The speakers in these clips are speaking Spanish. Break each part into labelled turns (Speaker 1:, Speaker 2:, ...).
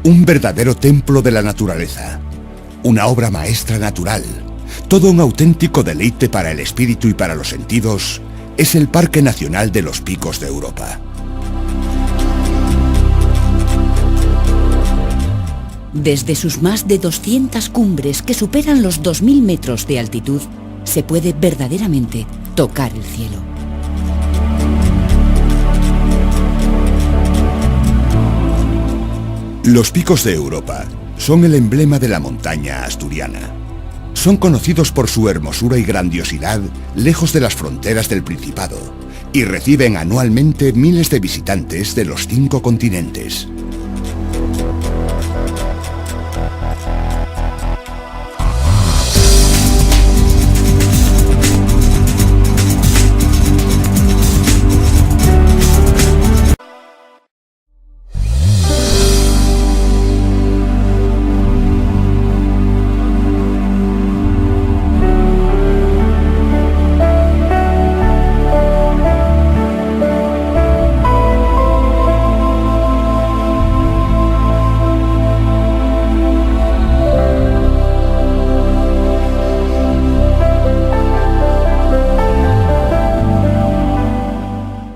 Speaker 1: Un verdadero templo de la naturaleza. Una obra maestra natural. Todo un auténtico deleite para el espíritu y para los sentidos es el Parque Nacional de los Picos de Europa.
Speaker 2: Desde sus más de 200 cumbres que superan los 2000 metros de altitud, se puede verdaderamente tocar el cielo.
Speaker 1: Los Picos de Europa son el emblema de la montaña asturiana. Son conocidos por su hermosura y grandiosidad lejos de las fronteras del Principado y reciben anualmente miles de visitantes de los 5 continentes.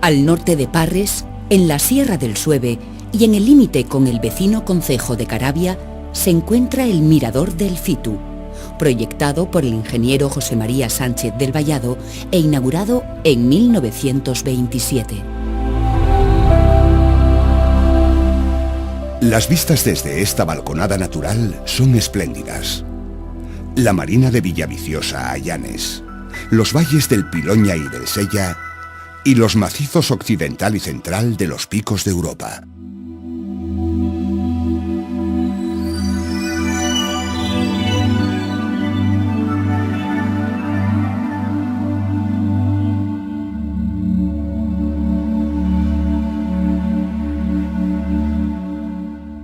Speaker 2: Al norte de Parres, en la Sierra del Sueve y en el límite con el vecino concejo de Caravia, se encuentra el Mirador del Fitu, proyectado por el ingeniero José María Sánchez del Vallado e inaugurado en 1927.
Speaker 1: Las vistas desde esta balconada natural son espléndidas. La marina de Villaviciosa a Llanes, los valles del Piloña y del Sella y los macizos occidental y central de los Picos de Europa.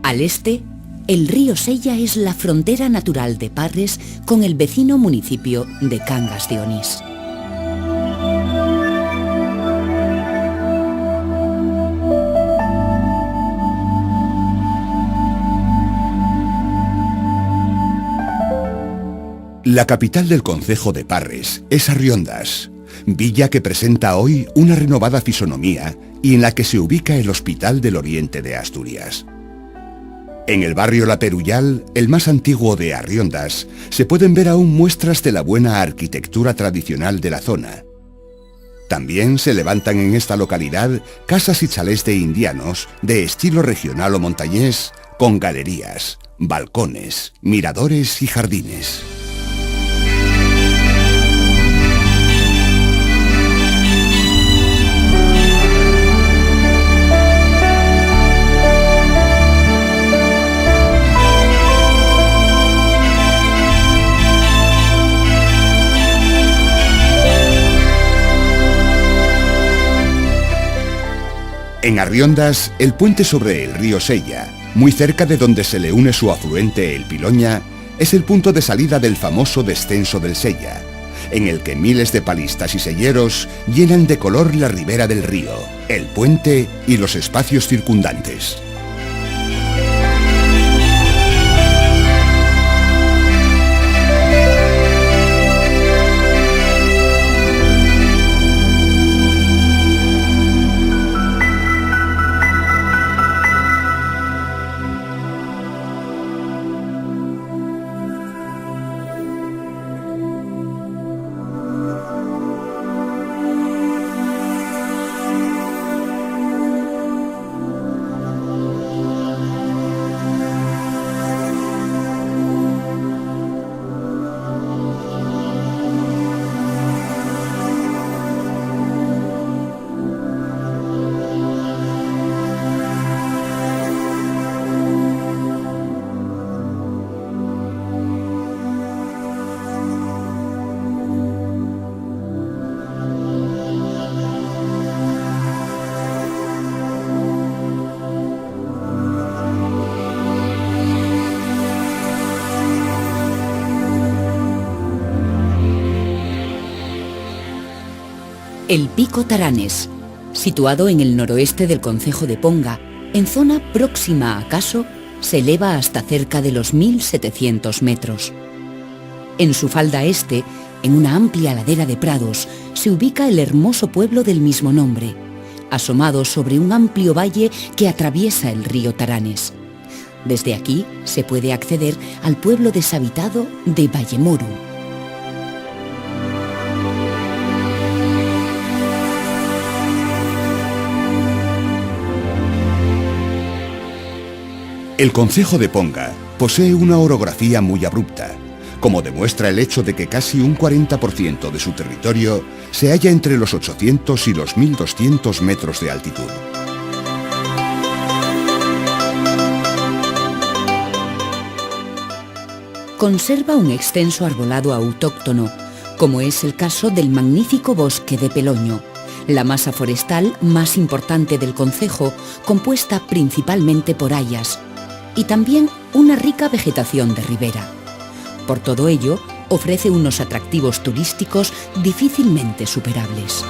Speaker 2: Al este, el río Sella es la frontera natural de Parres con el vecino municipio de Cangas de Onís.
Speaker 1: La capital del concejo de Parres es Arriondas, villa que presenta hoy una renovada fisonomía y en la que se ubica el Hospital del Oriente de Asturias. En el barrio La Perullal, el más antiguo de Arriondas, se pueden ver aún muestras de la buena arquitectura tradicional de la zona. También se levantan en esta localidad casas y chalés de indianos de estilo regional o montañés, con galerías, balcones, miradores y jardines. En Arriondas, el puente sobre el río Sella, muy cerca de donde se le une su afluente el Piloña, es el punto de salida del famoso descenso del Sella, en el que miles de palistas y selleros llenan de color la ribera del río, el puente y los espacios circundantes.
Speaker 2: El Pico Taranes, situado en el noroeste del concejo de Ponga, en zona próxima a Caso, se eleva hasta cerca de los 1.700 metros. En su falda este, en una amplia ladera de prados, se ubica el hermoso pueblo del mismo nombre, asomado sobre un amplio valle que atraviesa el río Taranes. Desde aquí se puede acceder al pueblo deshabitado de Vallemoru.
Speaker 1: El concejo de Ponga posee una orografía muy abrupta, como demuestra el hecho de que casi un 40% de su territorio se halla entre los 800 y los 1.200 metros de altitud.
Speaker 2: Conserva un extenso arbolado autóctono, como es el caso del magnífico bosque de Peloño, la masa forestal más importante del concejo, compuesta principalmente por hayas, y también una rica vegetación de ribera. Por todo ello, ofrece unos atractivos turísticos difícilmente superables.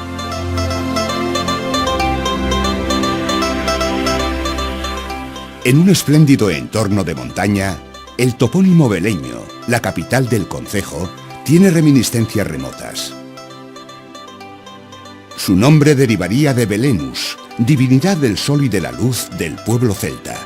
Speaker 1: En un espléndido entorno de montaña, el topónimo beleño, la capital del concejo, tiene reminiscencias remotas. Su nombre derivaría de Belenus, divinidad del sol y de la luz del pueblo celta.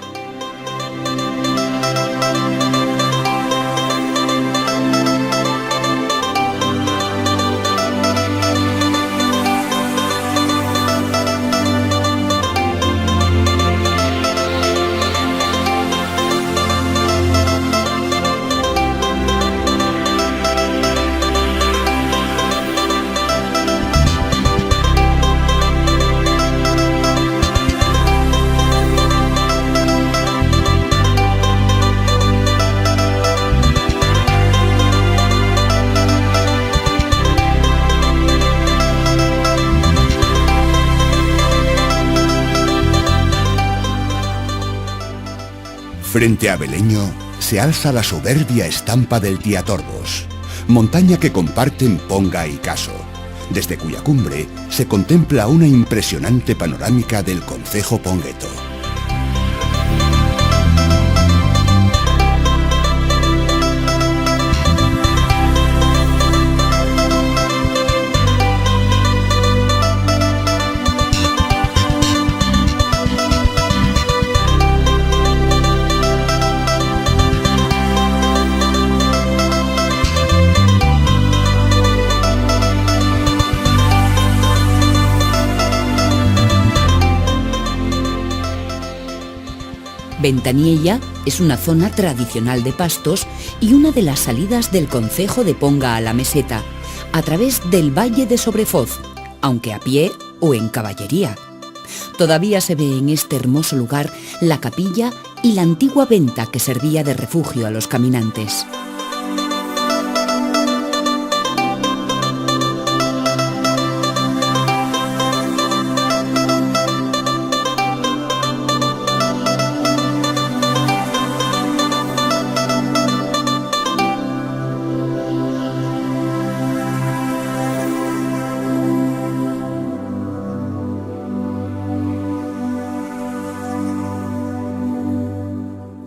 Speaker 1: Frente a Beleño se alza la soberbia estampa del Tiatorbos, montaña que comparten Ponga y Caso, desde cuya cumbre se contempla una impresionante panorámica del concejo pongueto.
Speaker 2: Ventaniella es una zona tradicional de pastos y una de las salidas del concejo de Ponga a la meseta, a través del Valle de Sobrefoz, aunque a pie o en caballería. Todavía se ve en este hermoso lugar la capilla y la antigua venta que servía de refugio a los caminantes.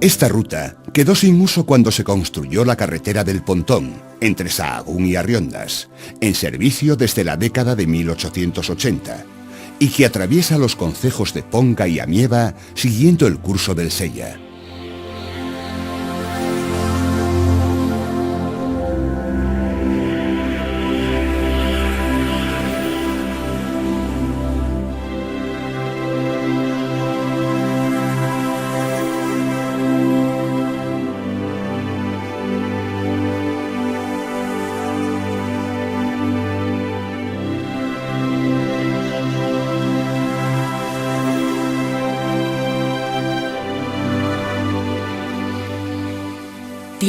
Speaker 1: Esta ruta quedó sin uso cuando se construyó la carretera del Pontón, entre Sahagún y Arriondas, en servicio desde la década de 1880, y que atraviesa los concejos de Ponga y Amieva siguiendo el curso del Sella.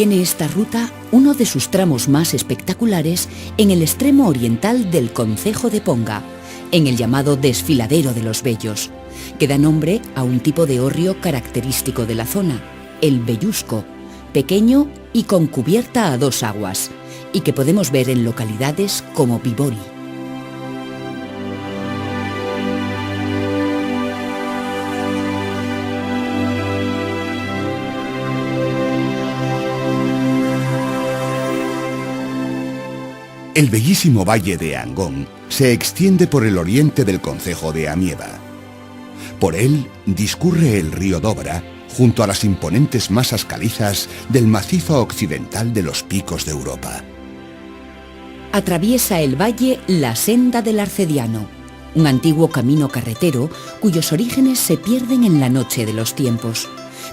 Speaker 2: Tiene esta ruta uno de sus tramos más espectaculares en el extremo oriental del concejo de Ponga, en el llamado Desfiladero de los Vellos, que da nombre a un tipo de hórreo característico de la zona, el vellusco, pequeño y con cubierta a dos aguas, y que podemos ver en localidades como Vivori.
Speaker 1: El bellísimo valle de Angón se extiende por el oriente del concejo de Amieva. Por él discurre el río Dobra, junto a las imponentes masas calizas del macizo occidental de los Picos de Europa.
Speaker 2: Atraviesa el valle la Senda del Arcediano, un antiguo camino carretero cuyos orígenes se pierden en la noche de los tiempos,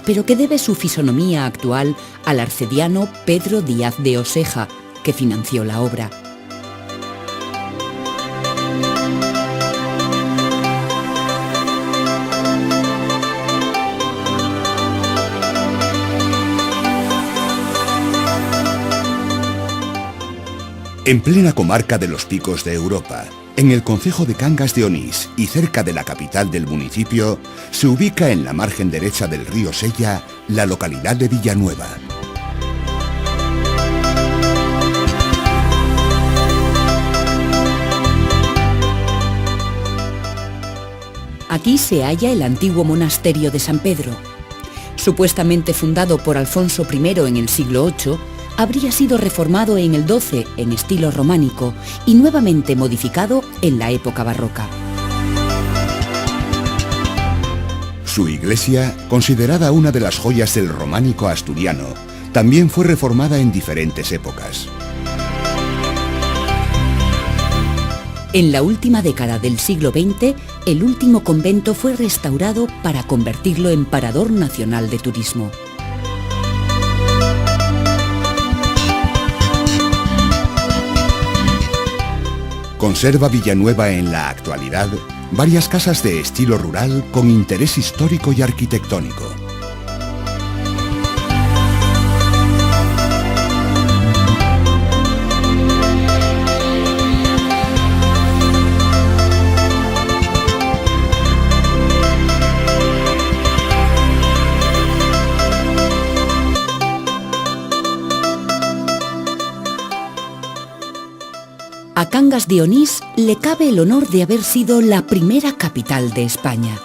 Speaker 2: pero que debe su fisonomía actual al arcediano Pedro Díaz de Oseja, que financió la obra.
Speaker 1: En plena comarca de los Picos de Europa, en el concejo de Cangas de Onís y cerca de la capital del municipio, se ubica en la margen derecha del río Sella la localidad de Villanueva.
Speaker 2: Aquí se halla el antiguo monasterio de San Pedro. Supuestamente fundado por Alfonso I en el siglo VIII, habría sido reformado en el XII en estilo románico y nuevamente modificado en la época barroca.
Speaker 1: Su iglesia, considerada una de las joyas del románico asturiano, también fue reformada en diferentes épocas.
Speaker 2: En la última década del siglo XX, el último convento fue restaurado para convertirlo en parador nacional de turismo.
Speaker 1: Conserva Villanueva en la actualidad varias casas de estilo rural con interés histórico y arquitectónico.
Speaker 2: A Cangas de Onís le cabe el honor de haber sido la primera capital de España,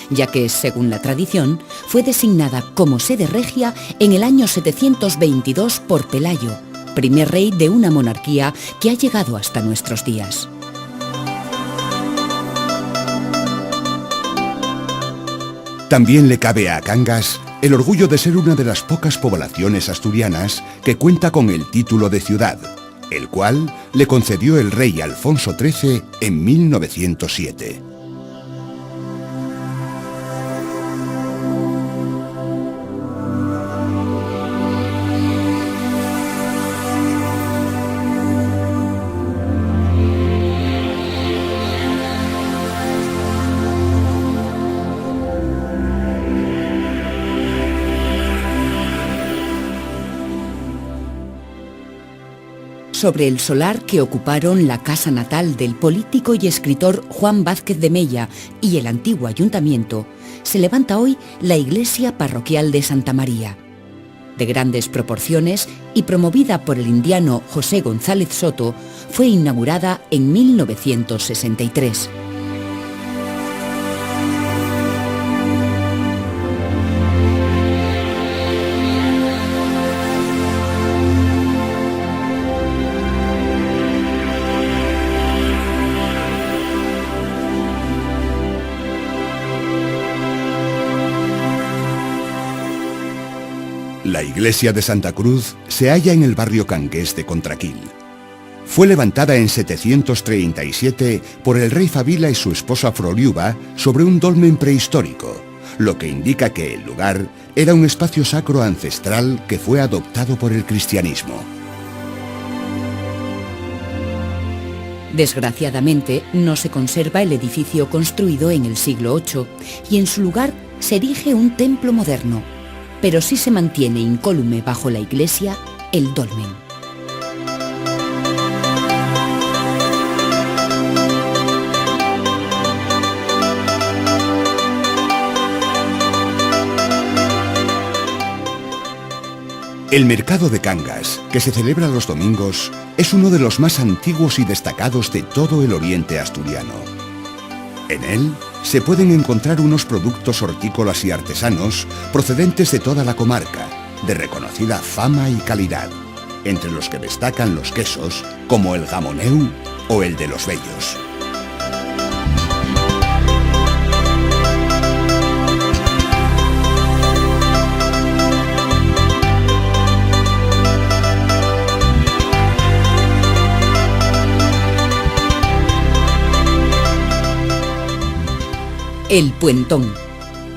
Speaker 2: ya que, según la tradición, fue designada como sede regia en el año 722 por Pelayo, primer rey de una monarquía que ha llegado hasta nuestros días.
Speaker 1: También le cabe a Cangas el orgullo de ser una de las pocas poblaciones asturianas que cuenta con el título de ciudad, el cual le concedió el rey Alfonso XIII en 1907.
Speaker 2: Sobre el solar que ocuparon la casa natal del político y escritor Juan Vázquez de Mella y el antiguo ayuntamiento, se levanta hoy la iglesia parroquial de Santa María. De grandes proporciones y promovida por el indiano José González Soto, fue inaugurada en 1963.
Speaker 1: La iglesia de Santa Cruz se halla en el barrio cangués de Contraquil. Fue levantada en 737 por el rey Fabila y su esposa Froliuba sobre un dolmen prehistórico, lo que indica que el lugar era un espacio sacro ancestral que fue adoptado por el cristianismo.
Speaker 2: Desgraciadamente, no se conserva el edificio construido en el siglo VIII y en su lugar se erige un templo moderno, pero sí se mantiene incólume bajo la iglesia el dolmen.
Speaker 1: El mercado de Cangas, que se celebra los domingos, es uno de los más antiguos y destacados de todo el oriente asturiano. En él se pueden encontrar unos productos hortícolas y artesanos procedentes de toda la comarca, de reconocida fama y calidad. entre los que destacan los quesos como el gamoneu o el de los Bellos.
Speaker 2: El Puentón.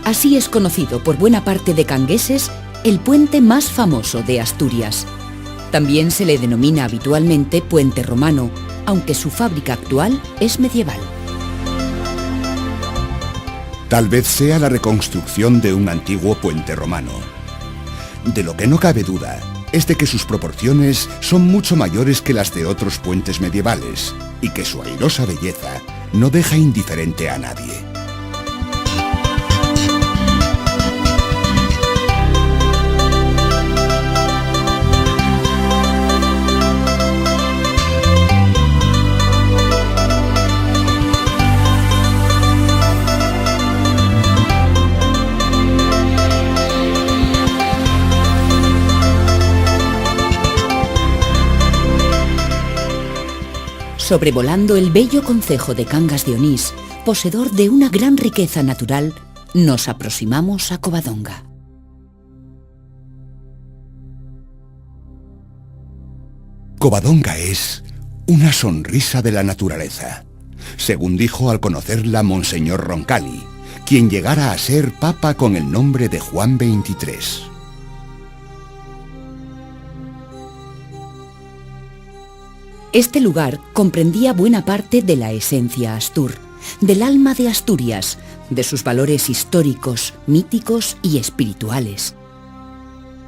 Speaker 2: Así es conocido por buena parte de cangueses el puente más famoso de Asturias. También se le denomina habitualmente puente romano, aunque su fábrica actual es medieval.
Speaker 1: Tal vez sea la reconstrucción de un antiguo puente romano. De lo que no cabe duda es de que sus proporciones son mucho mayores que las de otros puentes medievales y que su airosa belleza no deja indiferente a nadie.
Speaker 2: Sobrevolando el bello concejo de Cangas de Onís, poseedor de una gran riqueza natural, nos aproximamos a Covadonga.
Speaker 1: Covadonga es una sonrisa de la naturaleza, según dijo al conocerla Monseñor Roncalli, quien llegara a ser papa con el nombre de Juan XXIII.
Speaker 2: Este lugar comprendía buena parte de la esencia astur, del alma de Asturias, de sus valores históricos, míticos y espirituales.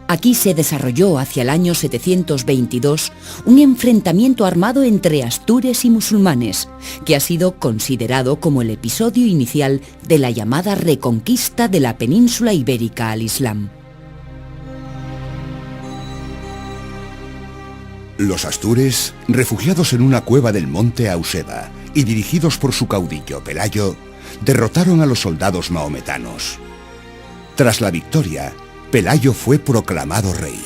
Speaker 2: Aquí se desarrolló hacia el año 722 un enfrentamiento armado entre astures y musulmanes, que ha sido considerado como el episodio inicial de la llamada reconquista de la península ibérica al Islam.
Speaker 1: Los astures, refugiados en una cueva del monte Auseba y dirigidos por su caudillo Pelayo, derrotaron a los soldados mahometanos. Tras la victoria, Pelayo fue proclamado rey.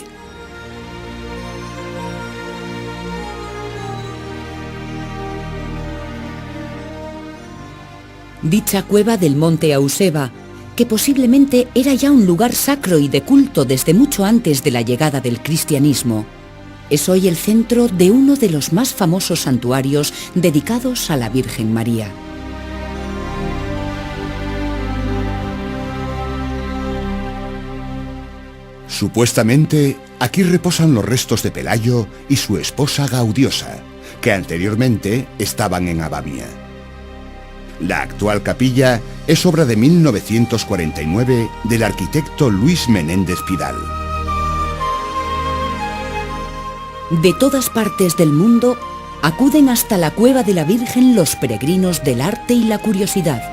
Speaker 2: Dicha cueva del monte Auseba, que posiblemente era ya un lugar sacro y de culto desde mucho antes de la llegada del cristianismo, es hoy el centro de uno de los más famosos santuarios dedicados a la Virgen María.
Speaker 1: Supuestamente, aquí reposan los restos de Pelayo y su esposa Gaudiosa, que anteriormente estaban en Abamia. La actual capilla es obra de 1949 del arquitecto Luis Menéndez Pidal.
Speaker 2: De todas partes del mundo acuden hasta la cueva de la Virgen los peregrinos del arte y la curiosidad,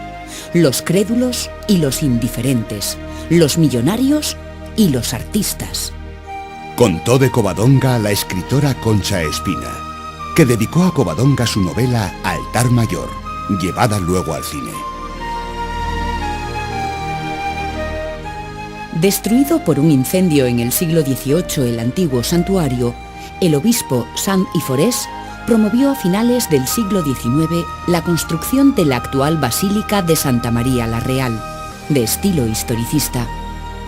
Speaker 2: los crédulos y los indiferentes, los millonarios y los artistas.
Speaker 1: Contó de Covadonga la escritora Concha Espina, que dedicó a Covadonga su novela Altar Mayor, llevada luego al cine.
Speaker 2: Destruido por un incendio en el siglo XVIII el antiguo santuario, el obispo Sant Iforés promovió a finales del siglo XIX la construcción de la actual Basílica de Santa María la Real, de estilo historicista,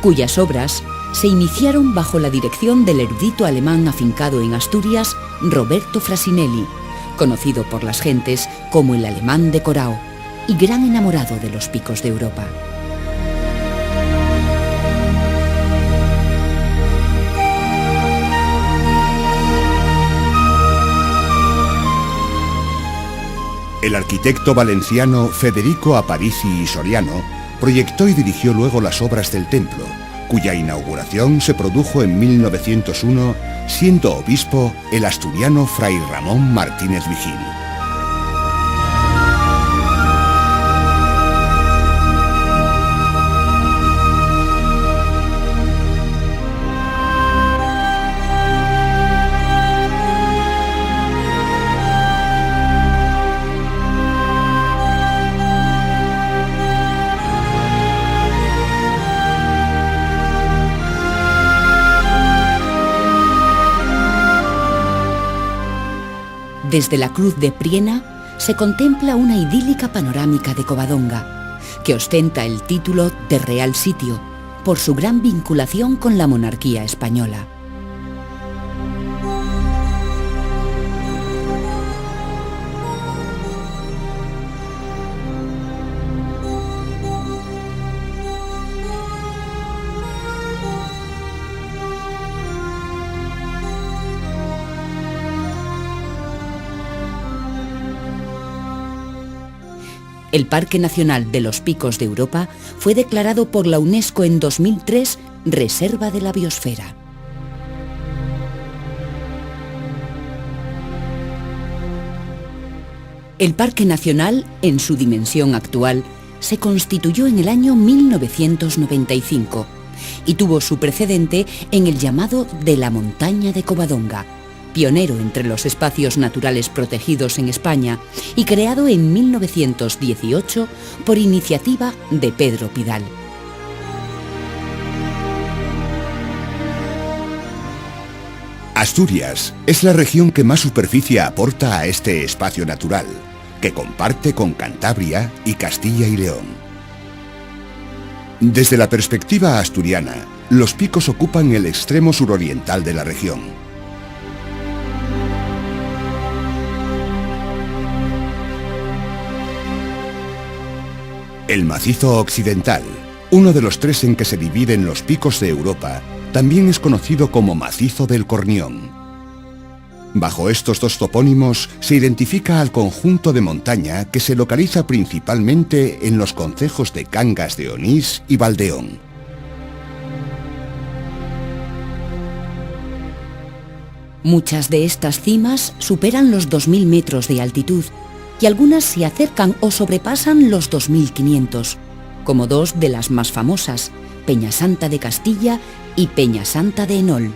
Speaker 2: cuyas obras se iniciaron bajo la dirección del erudito alemán afincado en Asturias, Roberto Frasinelli, conocido por las gentes como el alemán de Corao y gran enamorado de los picos de Europa.
Speaker 1: El arquitecto valenciano Federico Aparici y Soriano proyectó y dirigió luego las obras del templo, cuya inauguración se produjo en 1901, siendo obispo el asturiano Fray Ramón Martínez Vigil.
Speaker 2: Desde la Cruz de Priena se contempla una idílica panorámica de Covadonga, que ostenta el título de Real Sitio por su gran vinculación con la monarquía española. El Parque Nacional de los Picos de Europa fue declarado por la UNESCO en 2003 Reserva de la Biosfera. El Parque Nacional, en su dimensión actual, se constituyó en el año 1995 y tuvo su precedente en el llamado de la Montaña de Covadonga, pionero entre los espacios naturales protegidos en España y creado en 1918 por iniciativa de Pedro Pidal.
Speaker 1: Asturias es la región que más superficie aporta a este espacio natural, que comparte con Cantabria y Castilla y León. Desde la perspectiva asturiana, los picos ocupan el extremo suroriental de la región. El macizo occidental, uno de los tres en que se dividen los picos de Europa, también es conocido como macizo del Cornión. Bajo estos dos topónimos se identifica al conjunto de montaña que se localiza principalmente en los concejos de Cangas de Onís y Valdeón.
Speaker 2: Muchas de estas cimas superan los 2.000 metros de altitud y algunas se acercan o sobrepasan los 2.500, como dos de las más famosas, Peñasanta de Castilla y Peñasanta de Enol.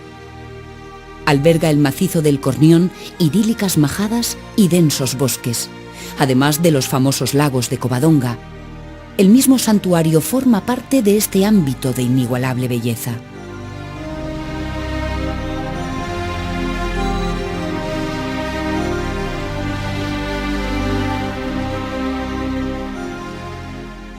Speaker 2: Alberga el macizo del Cornión idílicas majadas y densos bosques, además de los famosos lagos de Covadonga. El mismo santuario forma parte de este ámbito de inigualable belleza.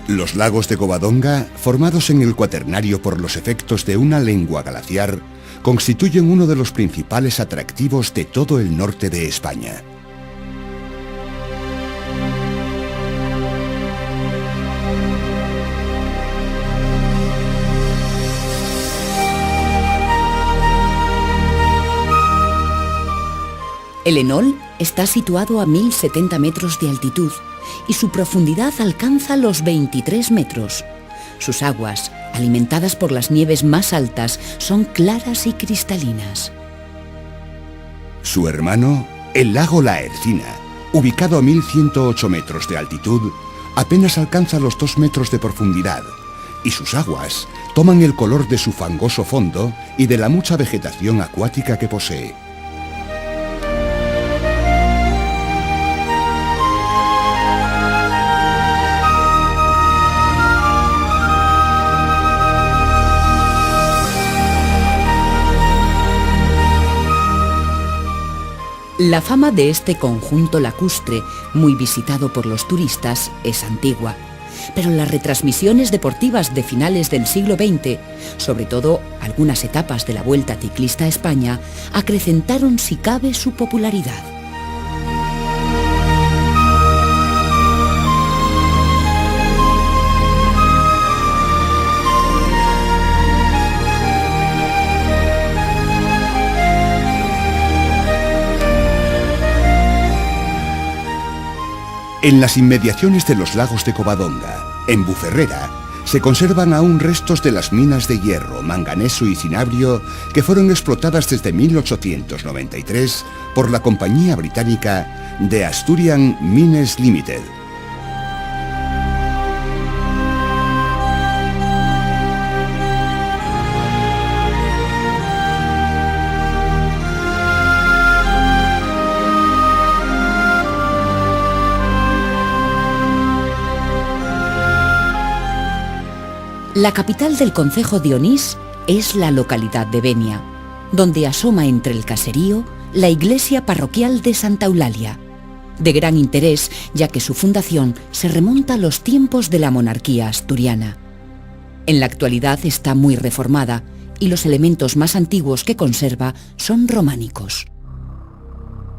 Speaker 1: Los lagos de Covadonga, formados en el Cuaternario por los efectos de una lengua glaciar, constituyen uno de los principales atractivos de todo el norte de España.
Speaker 2: El Enol está situado a 1.070 metros de altitud y su profundidad alcanza los 23 metros. Sus aguas, alimentadas por las nieves más altas, son claras y cristalinas.
Speaker 1: Su hermano, el lago La Ercina, ubicado a 1.108 metros de altitud, apenas alcanza los 2 metros de profundidad, y sus aguas toman el color de su fangoso fondo y de la mucha vegetación acuática que posee.
Speaker 2: La fama de este conjunto lacustre, muy visitado por los turistas, es antigua, pero las retransmisiones deportivas de finales del siglo XX, sobre todo algunas etapas de la Vuelta Ciclista a España, acrecentaron si cabe su popularidad.
Speaker 1: En las inmediaciones de los lagos de Covadonga, en Buferrera, se conservan aún restos de las minas de hierro, manganeso y cinabrio que fueron explotadas desde 1893 por la compañía británica The Asturian Mines Limited.
Speaker 2: La capital del concejo de Onís es la localidad de Benia, donde asoma entre el caserío la iglesia parroquial de Santa Eulalia, de gran interés ya que su fundación se remonta a los tiempos de la monarquía asturiana. En la actualidad está muy reformada y los elementos más antiguos que conserva son románicos.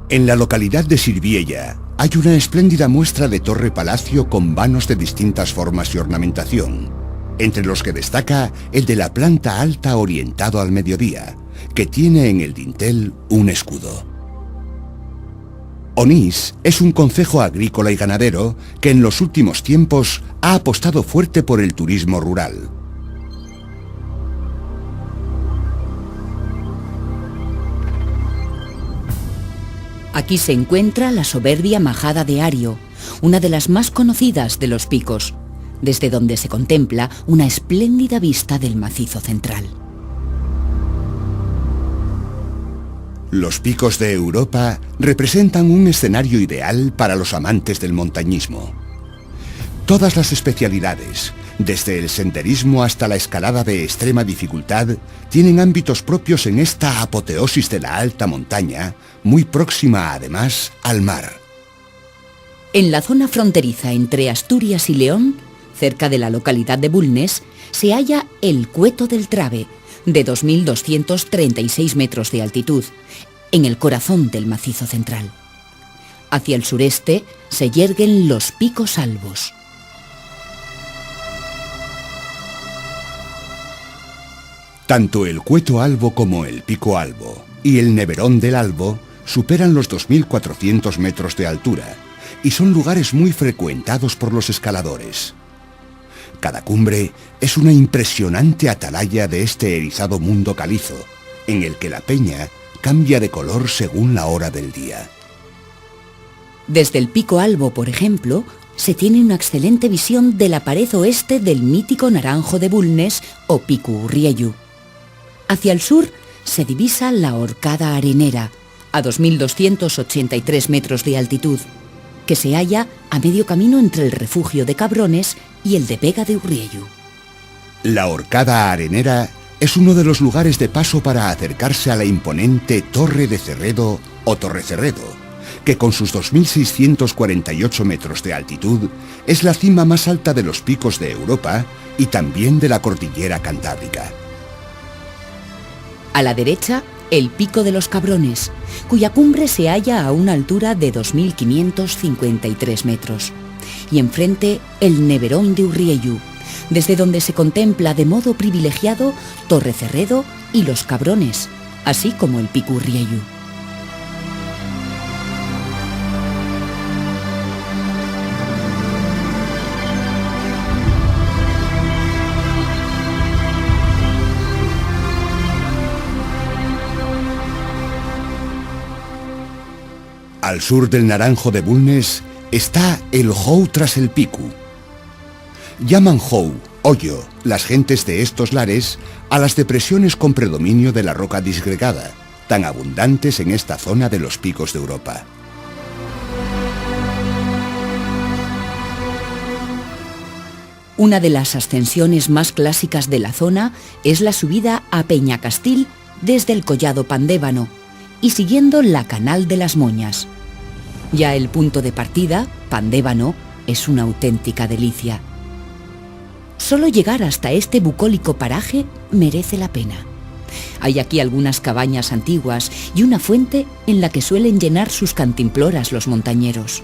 Speaker 1: En la localidad de Sirviella hay una espléndida muestra de torre-palacio con vanos de distintas formas y ornamentación, entre los que destaca el de la planta alta orientado al mediodía, que tiene en el dintel un escudo. Onís es un concejo agrícola y ganadero que en los últimos tiempos ha apostado fuerte por el turismo rural.
Speaker 2: Aquí se encuentra la soberbia majada de Ario, una de las más conocidas de los picos, desde donde se contempla una espléndida vista del macizo central.
Speaker 1: Los picos de Europa representan un escenario ideal para los amantes del montañismo. Todas las especialidades, desde el senderismo hasta la escalada de extrema dificultad, tienen ámbitos propios en esta apoteosis de la alta montaña, muy próxima además al mar.
Speaker 2: En la zona fronteriza entre Asturias y León, cerca de la localidad de Bulnes, se halla el Cueto del Trave, de 2.236 metros de altitud, en el corazón del macizo central. Hacia el sureste se yerguen los Picos Albos.
Speaker 1: Tanto el Cueto Albo como el Pico Albo y el Neverón del Albo superan los 2.400 metros de altura y son lugares muy frecuentados por los escaladores. Cada cumbre es una impresionante atalaya de este erizado mundo calizo, en el que la peña cambia de color según la hora del día.
Speaker 2: Desde el Pico Albo, por ejemplo, se tiene una excelente visión de la pared oeste del mítico Naranjo de Bulnes o Pico Urriellu. Hacia el sur se divisa la Horcada Arenera, a 2.283 metros de altitud, que se halla a medio camino entre el refugio de Cabrones y el de Vega de Urriellu.
Speaker 1: La Horcada Arenera es uno de los lugares de paso para acercarse a la imponente Torre de Cerredo o Torre Cerredo, que con sus 2.648 metros de altitud es la cima más alta de los picos de Europa y también de la cordillera Cantábrica.
Speaker 2: A la derecha, el Pico de los Cabrones, cuya cumbre se halla a una altura de 2.553 metros. Y enfrente, el Neverón de Urriellu, desde donde se contempla de modo privilegiado Torre Cerredo y los Cabrones, así como el Pico Urriellu.
Speaker 1: Al sur del Naranjo de Bulnes está el Jou tras el Picu. Llaman Jou, hoyo, las gentes de estos lares, a las depresiones con predominio de la roca disgregada, tan abundantes en esta zona de los picos de Europa.
Speaker 2: Una de las ascensiones más clásicas de la zona es la subida a Peñacastil desde el Collado Pandébano y siguiendo la Canal de las Moñas. Ya el punto de partida, Pandébano, es una auténtica delicia. Solo llegar hasta este bucólico paraje merece la pena. Hay aquí algunas cabañas antiguas y una fuente en la que suelen llenar sus cantimploras los montañeros.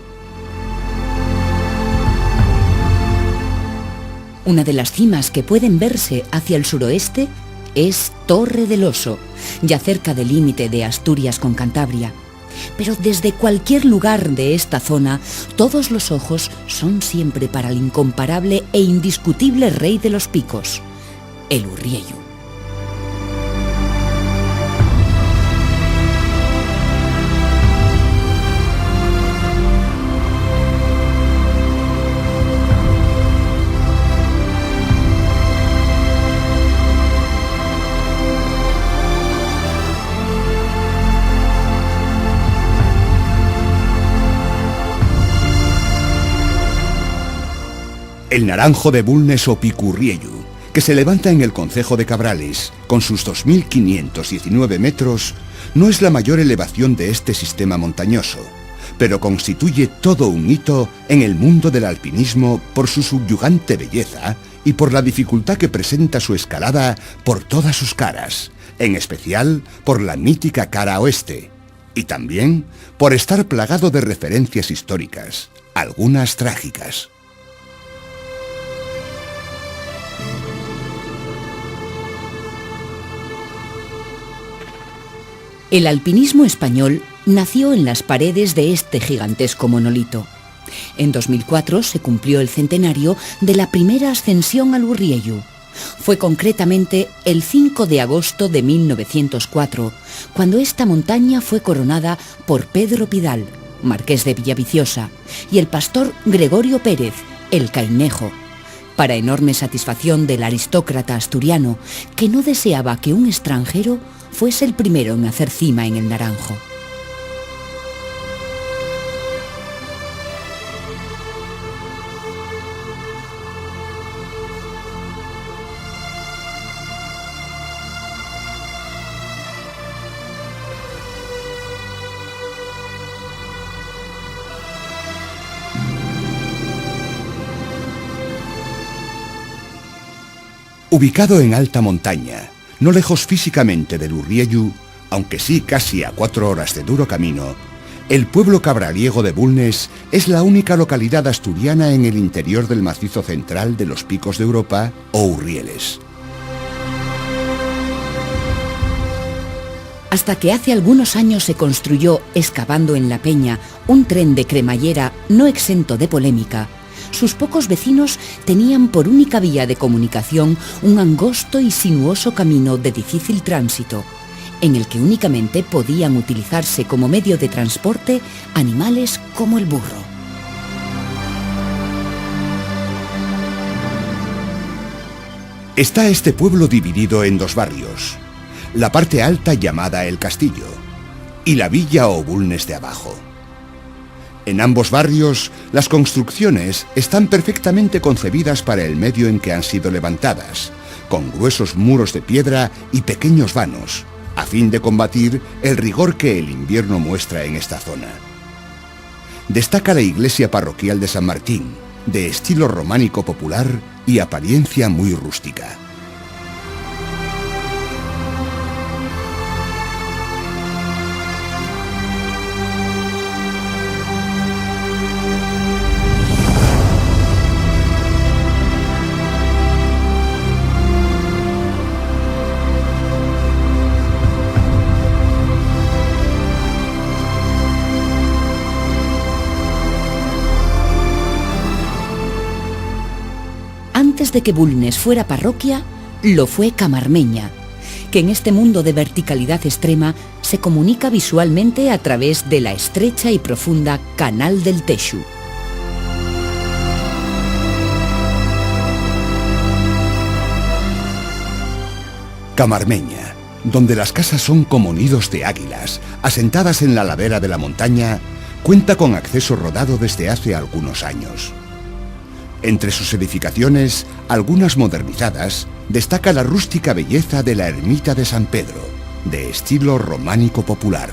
Speaker 2: Una de las cimas que pueden verse hacia el suroeste es Torre del Oso, ya cerca del límite de Asturias con Cantabria. Pero desde cualquier lugar de esta zona, todos los ojos son siempre para el incomparable e indiscutible rey de los picos, el Urriellu.
Speaker 1: El Naranjo de Bulnes o Pico Urriellu, que se levanta en el concejo de Cabrales, con sus 2.519 metros, No es la mayor elevación de este sistema montañoso, pero constituye todo un hito en el mundo del alpinismo por su subyugante belleza y por la dificultad que presenta su escalada por todas sus caras, en especial por la mítica cara oeste, y también por estar plagado de referencias históricas, algunas trágicas.
Speaker 2: El alpinismo español nació en las paredes de este gigantesco monolito. En 2004 se cumplió el centenario de la primera ascensión al Urriellu. Fue concretamente el 5 de agosto de 1904, cuando esta montaña fue coronada por Pedro Pidal, marqués de Villaviciosa, y el pastor Gregorio Pérez, el Cainejo, para enorme satisfacción del aristócrata asturiano, que no deseaba que un extranjero fuese el primero en hacer cima en el Naranjo.
Speaker 1: Ubicado en alta montaña, no lejos físicamente del Urriellu, aunque sí casi a 4 horas de duro camino, el pueblo cabraliego de Bulnes es la única localidad asturiana en el interior del macizo central de los Picos de Europa o Urrieles.
Speaker 2: Hasta que hace algunos años se construyó, excavando en la peña, un tren de cremallera no exento de polémica, sus pocos vecinos tenían por única vía de comunicación un angosto y sinuoso camino de difícil tránsito, en el que únicamente podían utilizarse como medio de transporte animales como el burro.
Speaker 1: Está este pueblo dividido en 2 barrios, la parte alta llamada El Castillo y la villa o Bulnes de abajo. En ambos barrios, las construcciones están perfectamente concebidas para el medio en que han sido levantadas, con gruesos muros de piedra y pequeños vanos, a fin de combatir el rigor que el invierno muestra en esta zona. Destaca la iglesia parroquial de San Martín, de estilo románico popular y apariencia muy rústica.
Speaker 2: Antes de que Bulnes fuera parroquia, lo fue Camarmeña, que en este mundo de verticalidad extrema se comunica visualmente a través de la estrecha y profunda Canal del Texu.
Speaker 1: Camarmeña, donde las casas son como nidos de águilas, asentadas en la ladera de la montaña, cuenta con acceso rodado desde hace algunos años. Entre sus edificaciones, algunas modernizadas, destaca la rústica belleza de la ermita de San Pedro, de estilo románico popular.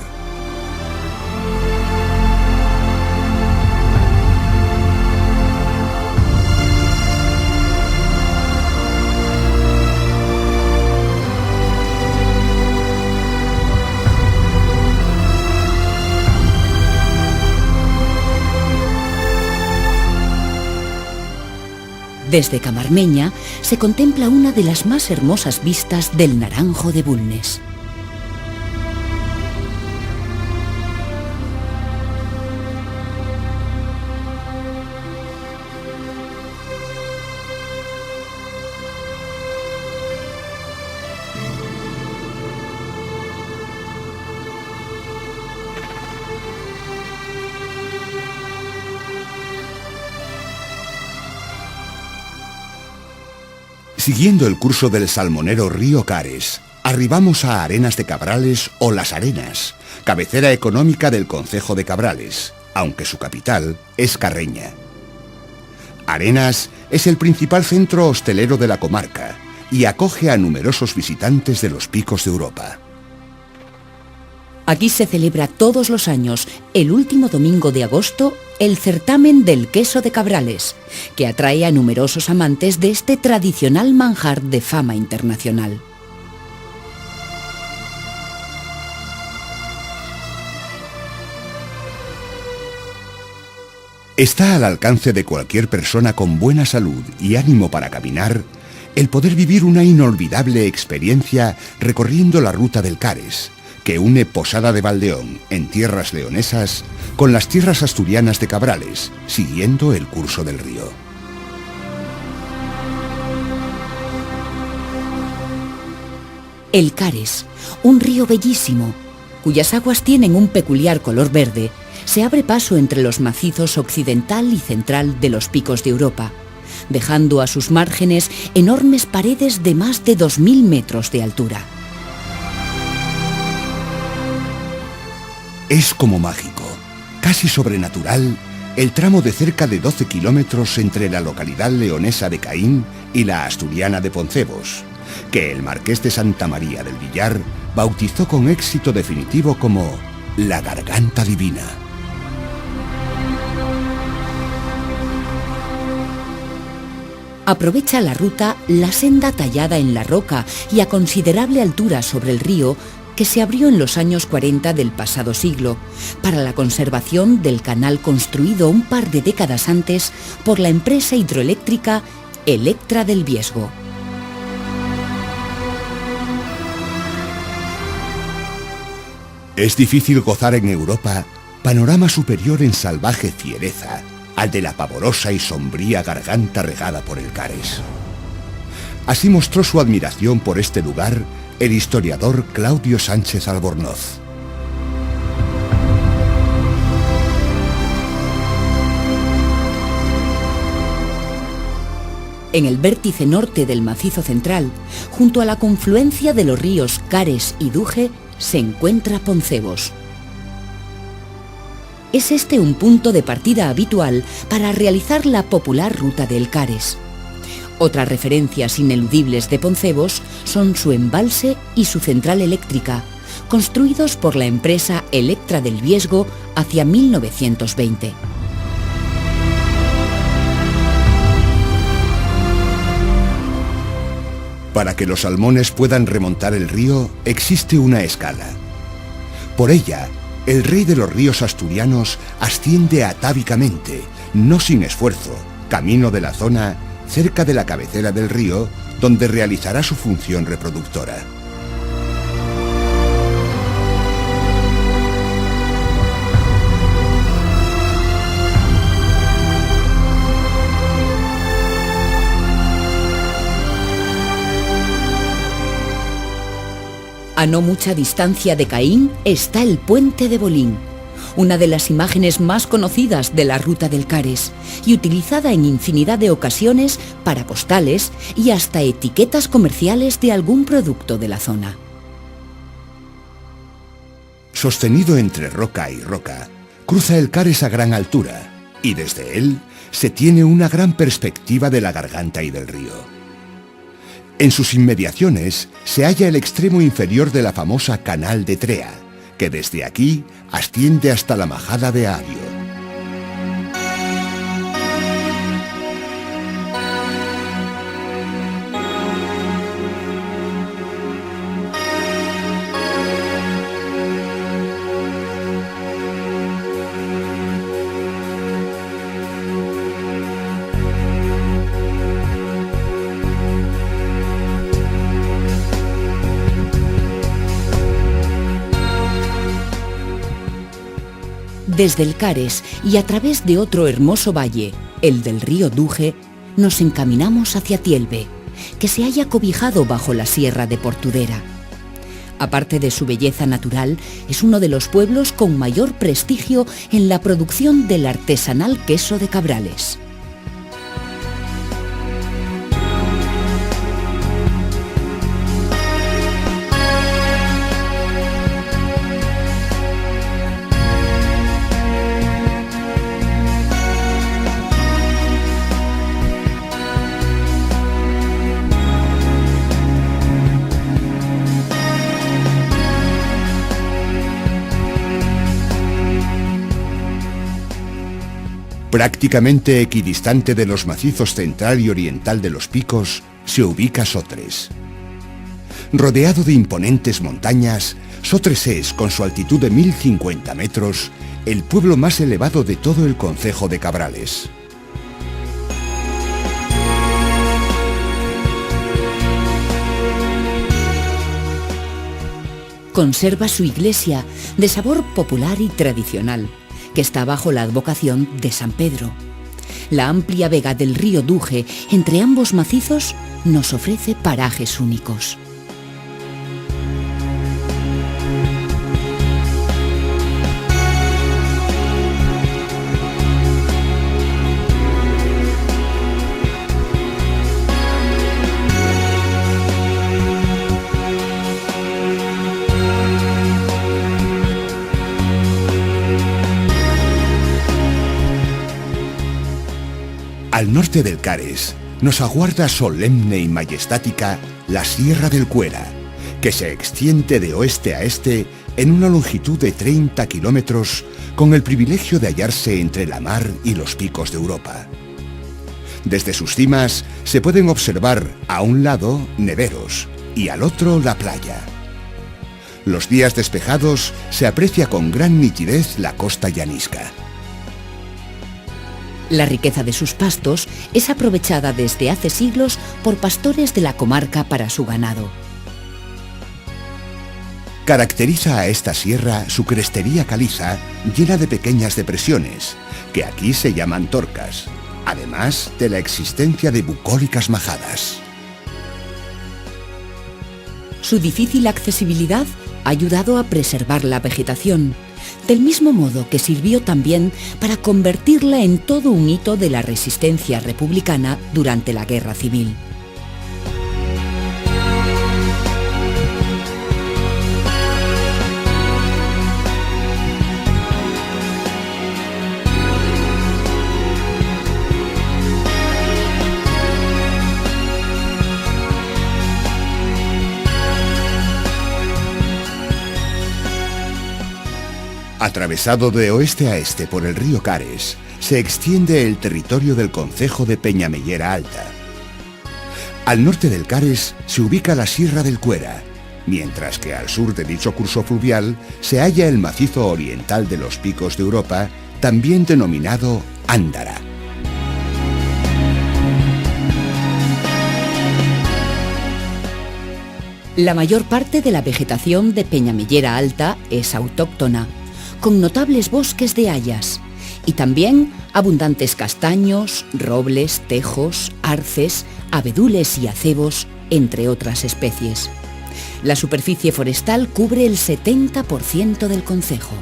Speaker 2: Desde Camarmeña se contempla una de las más hermosas vistas del Naranjo de Bulnes.
Speaker 1: Siguiendo el curso del salmonero río Cares, arribamos a Arenas de Cabrales o Las Arenas, cabecera económica del concejo de Cabrales, aunque su capital es Carreña. Arenas es el principal centro hostelero de la comarca y acoge a numerosos visitantes de los Picos de Europa.
Speaker 2: Aquí se celebra todos los años, el último domingo de agosto, el certamen del queso de Cabrales, que atrae a numerosos amantes de este tradicional manjar de fama internacional.
Speaker 1: Está al alcance de cualquier persona con buena salud y ánimo para caminar el poder vivir una inolvidable experiencia recorriendo la ruta del Cares, que une Posada de Valdeón, en tierras leonesas, con las tierras asturianas de Cabrales, siguiendo el curso del río.
Speaker 2: El Cares, un río bellísimo, cuyas aguas tienen un peculiar color verde, se abre paso entre los macizos occidental y central de los picos de Europa, dejando a sus márgenes enormes paredes de más de 2000 metros de altura.
Speaker 1: Es como mágico, casi sobrenatural, el tramo de cerca de 12 kilómetros entre la localidad leonesa de Caín y la asturiana de Poncebos, que el marqués de Santa María del Villar bautizó con éxito definitivo como la Garganta Divina.
Speaker 2: Aprovecha la ruta la senda tallada en la roca y a considerable altura sobre el río que se abrió en los años 40 del pasado siglo para la conservación del canal construido un par de décadas antes por la empresa hidroeléctrica Electra del Viesgo.
Speaker 1: Es difícil gozar en Europa panorama superior en salvaje fiereza al de la pavorosa y sombría garganta regada por el Cares. Así mostró su admiración por este lugar el historiador Claudio Sánchez Albornoz.
Speaker 2: En el vértice norte del macizo central, junto a la confluencia de los ríos Cares y Duje, se encuentra Poncebos. Es este un punto de partida habitual para realizar la popular ruta del Cares. Otras referencias ineludibles de Poncebos son su embalse y su central eléctrica, construidos por la empresa Electra del Viesgo hacia 1920.
Speaker 1: Para que los salmones puedan remontar el río, existe una escala. Por ella, el rey de los ríos asturianos asciende atávicamente, no sin esfuerzo, camino de la zona cerca de la cabecera del río, donde realizará su función reproductora.
Speaker 2: A no mucha distancia de Caín está el Puente de Bolín, una de las imágenes más conocidas de la ruta del Cares y utilizada en infinidad de ocasiones para postales y hasta etiquetas comerciales de algún producto de la zona.
Speaker 1: Sostenido entre roca y roca, cruza el Cares a gran altura y desde él se tiene una gran perspectiva de la garganta y del río. En sus inmediaciones se halla el extremo inferior de la famosa Canal de Trea, que desde aquí asciende hasta la Majada de Ario.
Speaker 2: Desde el Cares y a través de otro hermoso valle, el del río Duje, nos encaminamos hacia Tielve, que se halla cobijado bajo la sierra de Portudera. Aparte de su belleza natural, es uno de los pueblos con mayor prestigio en la producción del artesanal queso de Cabrales.
Speaker 1: Prácticamente equidistante de los macizos central y oriental de los Picos, se ubica Sotres. Rodeado de imponentes montañas, Sotres es, con su altitud de 1050 metros, el pueblo más elevado de todo el concejo de Cabrales.
Speaker 2: Conserva su iglesia, de sabor popular y tradicional, que está bajo la advocación de San Pedro. La amplia vega del río Duje, entre ambos macizos, nos ofrece parajes únicos.
Speaker 1: Al norte del Cares nos aguarda solemne y majestática la Sierra del Cuera, que se extiende de oeste a este en una longitud de 30 kilómetros, con el privilegio de hallarse entre la mar y los picos de Europa. Desde sus cimas se pueden observar a un lado neveros y al otro la playa. Los días despejados se aprecia con gran nitidez la costa llanisca.
Speaker 2: La riqueza de sus pastos es aprovechada desde hace siglos por pastores de la comarca para su ganado.
Speaker 1: Caracteriza a esta sierra su crestería caliza llena de pequeñas depresiones, que aquí se llaman torcas, además de la existencia de bucólicas majadas.
Speaker 2: Su difícil accesibilidad ha ayudado a preservar la vegetación, del mismo modo que sirvió también para convertirla en todo un hito de la resistencia republicana durante la Guerra Civil.
Speaker 1: Atravesado de oeste a este por el río Cares, se extiende el territorio del concejo de Peñamellera Alta. Al norte del Cares se ubica la Sierra del Cuera, mientras que al sur de dicho curso fluvial se halla el macizo oriental de los Picos de Europa, también denominado Ándara.
Speaker 2: La mayor parte de la vegetación de Peñamellera Alta es autóctona, con notables bosques de hayas y también abundantes castaños, robles, tejos, arces, abedules y acebos, entre otras especies. La superficie forestal cubre el 70% del concejo.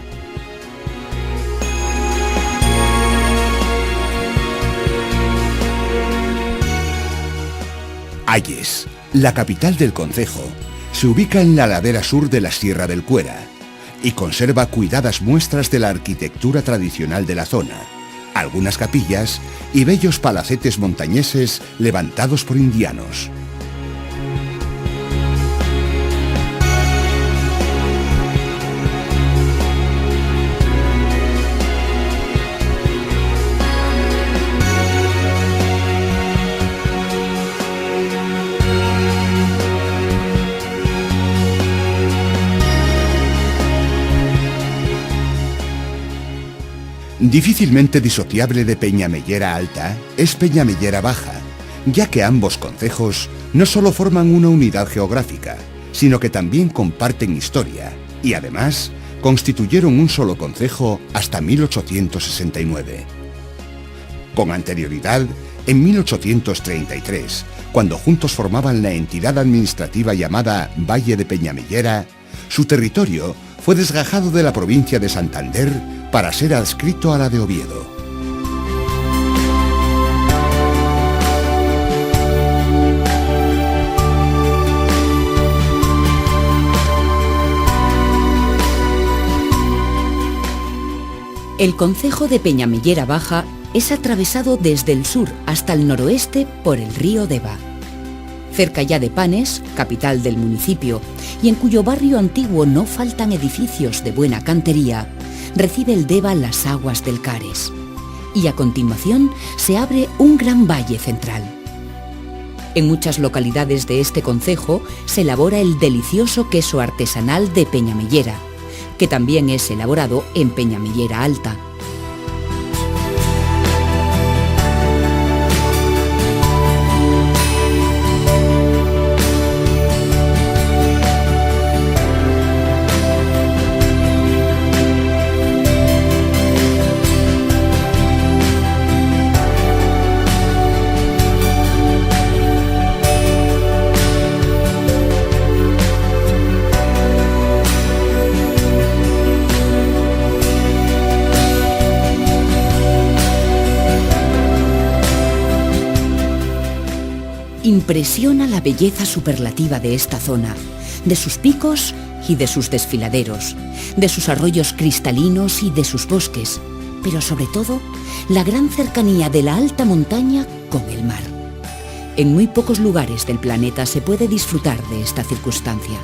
Speaker 1: Ayes, la capital del concejo, se ubica en la ladera sur de la Sierra del Cuera y conserva cuidadas muestras de la arquitectura tradicional de la zona, algunas capillas y bellos palacetes montañeses levantados por indianos. Difícilmente disociable de Peñamellera Alta es Peñamellera Baja, ya que ambos concejos no solo forman una unidad geográfica, sino que también comparten historia y además constituyeron un solo concejo hasta 1869. Con anterioridad, en 1833, cuando juntos formaban la entidad administrativa llamada Valle de Peñamellera, su territorio fue desgajado de la provincia de Santander para ser adscrito a la de Oviedo.
Speaker 2: El concejo de Peñamellera Baja es atravesado desde el sur hasta el noroeste por el río Deva. Cerca ya de Panes, capital del municipio, y en cuyo barrio antiguo no faltan edificios de buena cantería, recibe el Deva las aguas del Cares. y a continuación se abre un gran valle central. En muchas localidades de este concejo se elabora el delicioso queso artesanal de Peñamellera, que también es elaborado en Peñamellera Alta. Impresiona la belleza superlativa de esta zona, de sus picos y de sus desfiladeros, de sus arroyos cristalinos y de sus bosques, pero sobre todo, la gran cercanía de la alta montaña con el mar. En muy pocos lugares del planeta se puede disfrutar de esta circunstancia.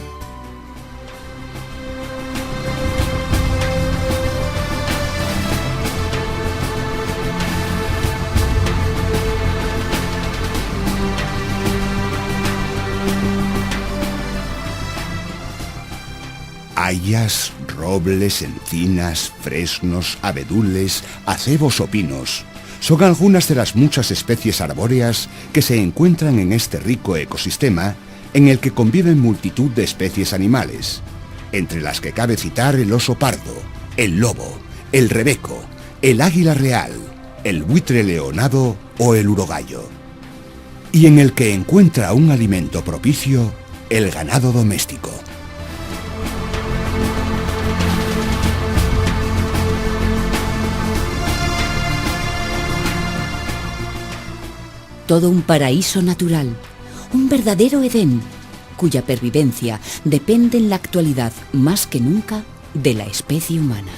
Speaker 1: Hayas, robles, encinas, fresnos, abedules, acebos o pinos son algunas de las muchas especies arbóreas que se encuentran en este rico ecosistema en el que conviven multitud de especies animales, entre las que cabe citar el oso pardo, el lobo, el rebeco, el águila real, el buitre leonado o el urogallo, y en el que encuentra un alimento propicio el ganado doméstico.
Speaker 2: Todo un paraíso natural, un verdadero Edén, cuya pervivencia depende en la actualidad más que nunca de la especie humana.